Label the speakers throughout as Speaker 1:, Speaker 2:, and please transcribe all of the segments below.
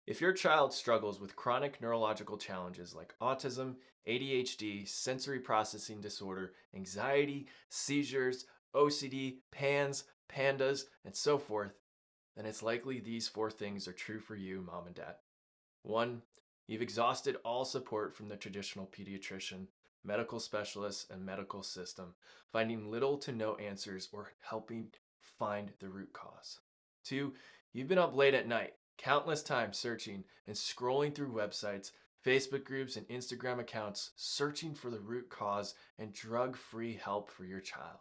Speaker 1: If your child struggles with chronic neurological challenges like autism, ADHD, sensory processing disorder, anxiety, seizures, OCD, PANS, PANDAS, and so forth, then it's likely these four things are true for you, mom and dad. One, you've exhausted all support from the traditional pediatrician, medical specialists, and medical system, finding little to no answers or helping find the root cause. Two, you've been up late at night, countless times searching and scrolling through websites, Facebook groups, and Instagram accounts, searching for the root cause and drug free help for your child.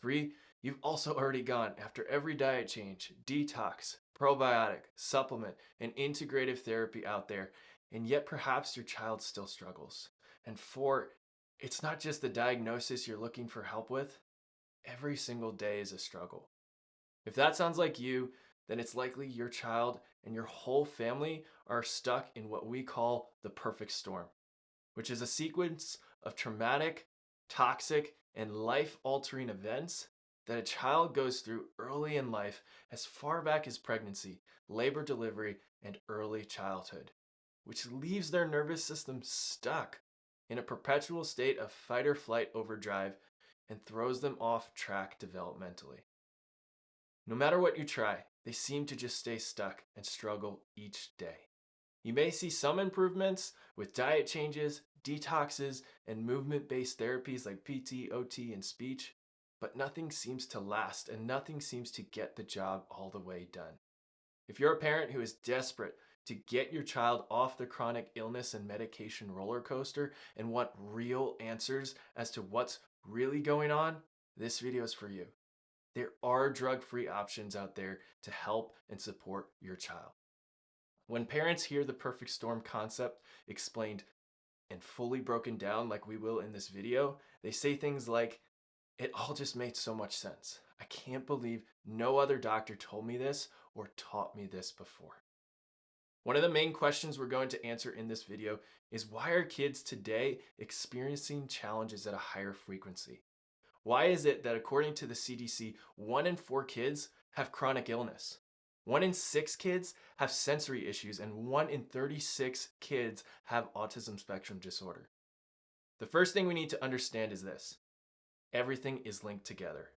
Speaker 1: Three, you've also already gone after every diet change, detox, probiotic, supplement, and integrative therapy out there, and yet perhaps your child still struggles. And four, it's not just the diagnosis you're looking for help with, every single day is a struggle. If that sounds like you, then it's likely your child and your whole family are stuck in what we call the perfect storm, which is a sequence of traumatic, toxic, and life altering events that a child goes through early in life, as far back as pregnancy, labor delivery, and early childhood, which leaves their nervous system stuck in a perpetual state of fight or flight overdrive and throws them off track developmentally. No matter what you try, they seem to just stay stuck and struggle each day. You may see some improvements with diet changes, detoxes, and movement-based therapies like PT, OT, and speech, but nothing seems to last and nothing seems to get the job all the way done. If you're a parent who is desperate to get your child off the chronic illness and medication roller coaster and want real answers as to what's really going on, this video is for you. There are drug-free options out there to help and support your child. When parents hear the perfect storm concept explained and fully broken down like we will in this video, they say things like, "It all just made so much sense. I can't believe no other doctor told me this or taught me this before." One of the main questions we're going to answer in this video is, why are kids today experiencing challenges at a higher frequency? Why is it that according to the CDC, 1 in 4 kids have chronic illness? 1 in 6 kids have sensory issues, and 1 in 36 kids have autism spectrum disorder. The first thing we need to understand is this: everything is linked together.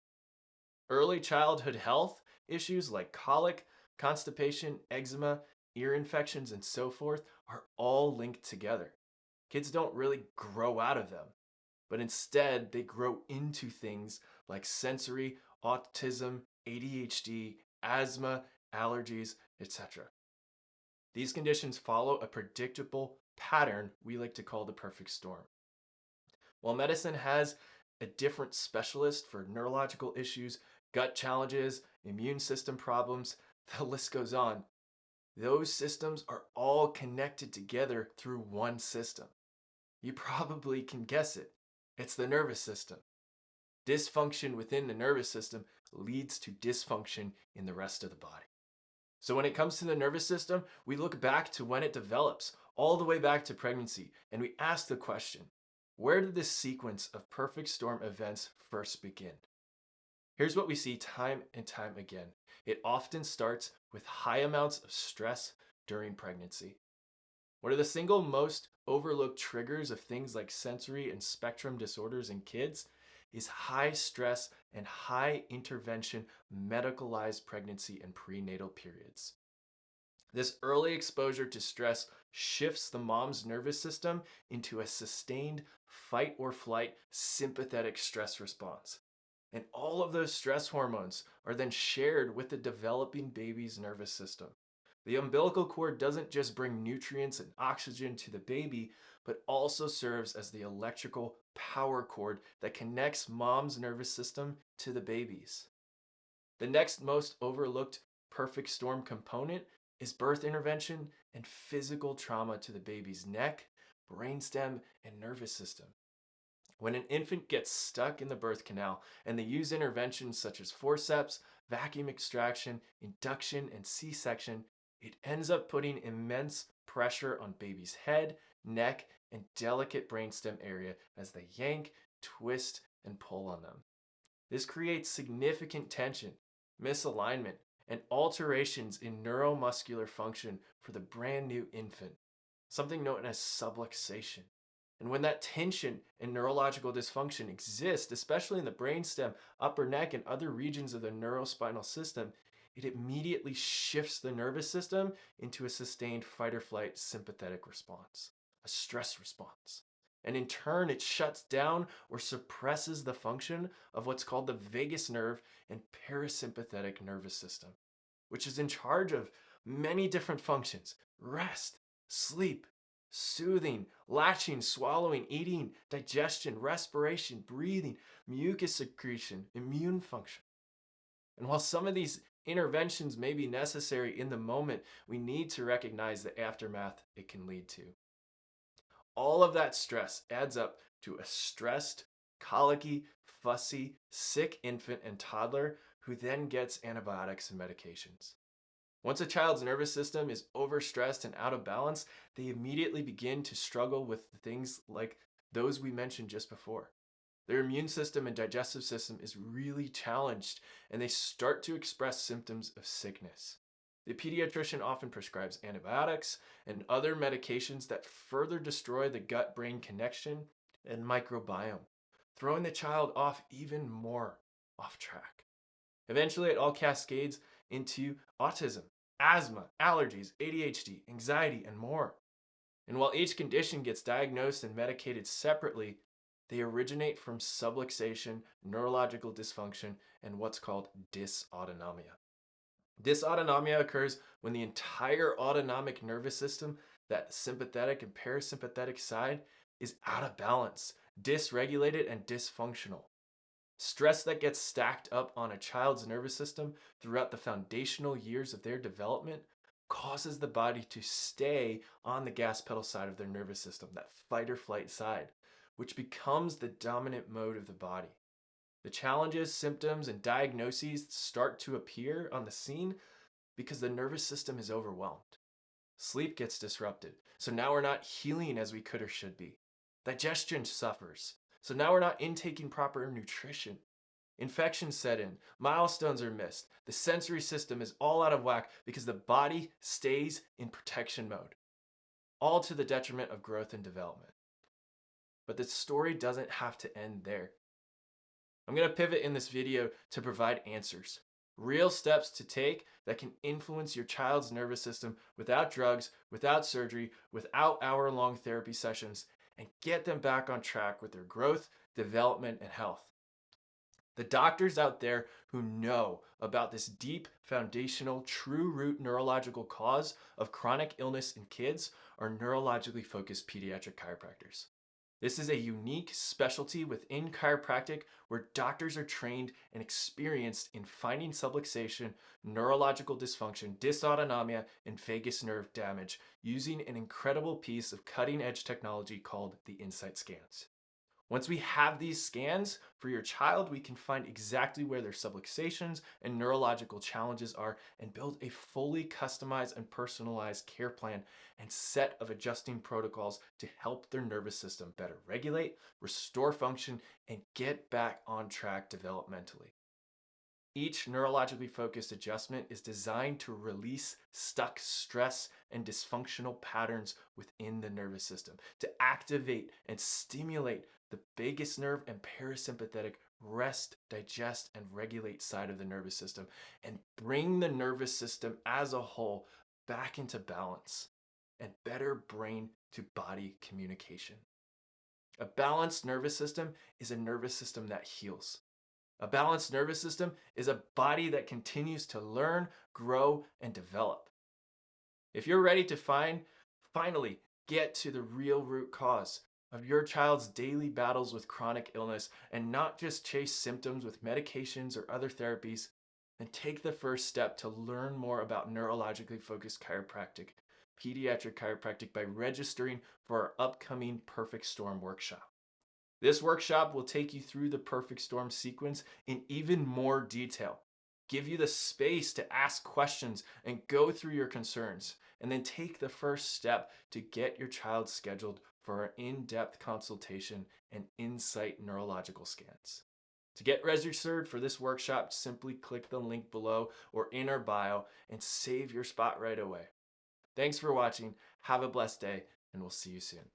Speaker 1: Early childhood health issues like colic, constipation, eczema, ear infections, and so forth are all linked together. Kids don't really grow out of them, but instead they grow into things like sensory, autism, ADHD, asthma, allergies, etc. These conditions follow a predictable pattern we like to call the perfect storm. While medicine has a different specialist for neurological issues, gut challenges, immune system problems, the list goes on, those systems are all connected together through one system. You probably can guess it. It's the nervous system. Dysfunction within the nervous system leads to dysfunction in the rest of the body. So when it comes to the nervous system, we look back to when it develops, all the way back to pregnancy, and we ask the question, where did this sequence of perfect storm events first begin? Here's what we see time and time again. It often starts with high amounts of stress during pregnancy. One of the single most overlooked triggers of things like sensory and spectrum disorders in kids is high stress and high intervention medicalized pregnancy and prenatal periods. This early exposure to stress shifts the mom's nervous system into a sustained fight or flight sympathetic stress response. And all of those stress hormones are then shared with the developing baby's nervous system. The umbilical cord doesn't just bring nutrients and oxygen to the baby, but also serves as the electrical power cord that connects mom's nervous system to the baby's. The next most overlooked perfect storm component is birth intervention and physical trauma to the baby's neck, brainstem, and nervous system. When an infant gets stuck in the birth canal and they use interventions such as forceps, vacuum extraction, induction, and C-section, it ends up putting immense pressure on baby's head, neck, and delicate brainstem area as they yank, twist, and pull on them. This creates significant tension, misalignment, and alterations in neuromuscular function for the brand new infant, something known as subluxation. And when that tension and neurological dysfunction exist, especially in the brainstem, upper neck, and other regions of the neurospinal system, it immediately shifts the nervous system into a sustained fight or flight sympathetic response, a stress response. And in turn, it shuts down or suppresses the function of what's called the vagus nerve and parasympathetic nervous system, which is in charge of many different functions: rest, sleep, soothing, latching, swallowing, eating, digestion, respiration, breathing, mucus secretion, immune function. And while some of these interventions may be necessary in the moment, we need to recognize the aftermath it can lead to. All of that stress adds up to a stressed, colicky, fussy, sick infant and toddler who then gets antibiotics and medications. Once a child's nervous system is overstressed and out of balance, they immediately begin to struggle with things like those we mentioned just before. Their immune system and digestive system is really challenged, and they start to express symptoms of sickness. The pediatrician often prescribes antibiotics and other medications that further destroy the gut brain connection and microbiome, throwing the child off even more off track. Eventually, it all cascades into autism, asthma, allergies, ADHD, anxiety, and more. And while each condition gets diagnosed and medicated separately, they originate from subluxation, neurological dysfunction, and what's called dysautonomia. Dysautonomia occurs when the entire autonomic nervous system, that sympathetic and parasympathetic side, is out of balance, dysregulated, and dysfunctional. Stress that gets stacked up on a child's nervous system throughout the foundational years of their development causes the body to stay on the gas pedal side of their nervous system, that fight or flight side, which becomes the dominant mode of the body. The challenges, symptoms, and diagnoses start to appear on the scene because the nervous system is overwhelmed. Sleep gets disrupted, so now we're not healing as we could or should be. Digestion suffers, so now we're not intaking proper nutrition. Infections set in, milestones are missed, the sensory system is all out of whack because the body stays in protection mode, all to the detriment of growth and development. But the story doesn't have to end there. I'm going to pivot in this video to provide answers, real steps to take that can influence your child's nervous system without drugs, without surgery, without hour-long therapy sessions, and get them back on track with their growth, development, and health. The doctors out there who know about this deep, foundational, true root neurological cause of chronic illness in kids are neurologically focused pediatric chiropractors. This is a unique specialty within chiropractic where doctors are trained and experienced in finding subluxation, neurological dysfunction, dysautonomia, and vagus nerve damage using an incredible piece of cutting-edge technology called the Insight scans. Once we have these scans for your child, we can find exactly where their subluxations and neurological challenges are and build a fully customized and personalized care plan and set of adjusting protocols to help their nervous system better regulate, restore function, and get back on track developmentally. Each neurologically focused adjustment is designed to release stuck stress and dysfunctional patterns within the nervous system, to activate and stimulate the vagus nerve and parasympathetic rest, digest, and regulate side of the nervous system, and bring the nervous system as a whole back into balance and better brain to body communication. A balanced nervous system is a nervous system that heals. A balanced nervous system is a body that continues to learn, grow, and develop. If you're ready to finally get to the real root cause of your child's daily battles with chronic illness and not just chase symptoms with medications or other therapies, then take the first step to learn more about neurologically focused pediatric chiropractic by registering for our upcoming Perfect Storm workshop. This workshop will take you through the perfect storm sequence in even more detail, give you the space to ask questions and go through your concerns, and then take the first step to get your child scheduled for our in-depth consultation and Insight neurological scans. To get registered for this workshop, simply click the link below or in our bio and save your spot right away. Thanks for watching. Have a blessed day, and we'll see you soon.